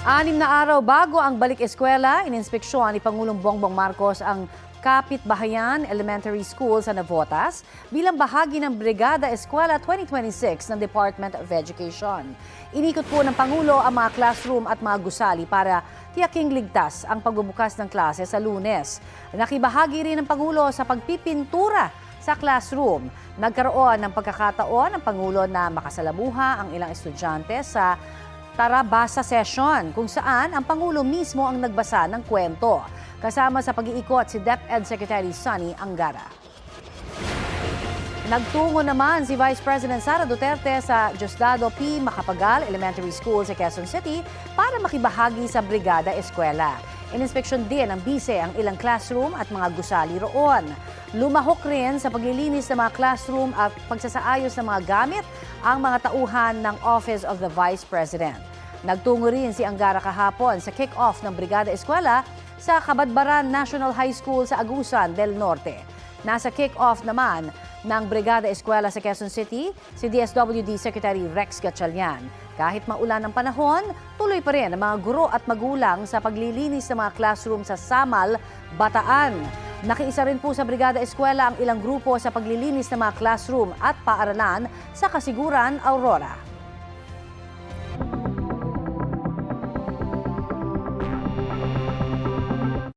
6 na araw bago ang balik eskwela, ininspeksyon ni Pangulong Bongbong Marcos ang Kapitbahayan Elementary School sa Navotas bilang bahagi ng Brigada Eskwela 2026 ng Department of Education. Inikot po ng Pangulo ang mga classroom at mga gusali para tiyaking ligtas ang pagbubukas ng klase sa Lunes. Nakibahagi rin ng Pangulo sa pagpipintura sa classroom. Nagkaroon ng pagkakataon ng Pangulo na makasalamuha ang ilang estudyante sa Tara Basa Session, kung saan ang Pangulo mismo ang nagbasa ng kwento. Kasama sa pag-iikot si DepEd Secretary Sonny Angara. Nagtungo naman si Vice President Sara Duterte sa Diosdado P. Macapagal Elementary School sa Quezon City para makibahagi sa Brigada Eskwela. Ininspeksyon din ng bise ang ilang classroom at mga gusali roon. Lumahok rin sa paglilinis ng mga classroom at pagsasaayos ng mga gamit ang mga tauhan ng Office of the Vice President. Nagtungo rin si Angara kahapon sa kick-off ng Brigada Eskwela sa Kabadbaran National High School sa Agusan del Norte. Nasa kick-off naman ng Brigada Eskwela sa Quezon City, si DSWD Secretary Rex Gatchalian. Kahit maulan ang panahon, tuloy pa rin ang mga guro at magulang sa paglilinis ng mga classroom sa Samal, Bataan. Nakiisa rin po sa Brigada Eskwela ang ilang grupo sa paglilinis ng mga classroom at paaralan sa Kasiguran, Aurora.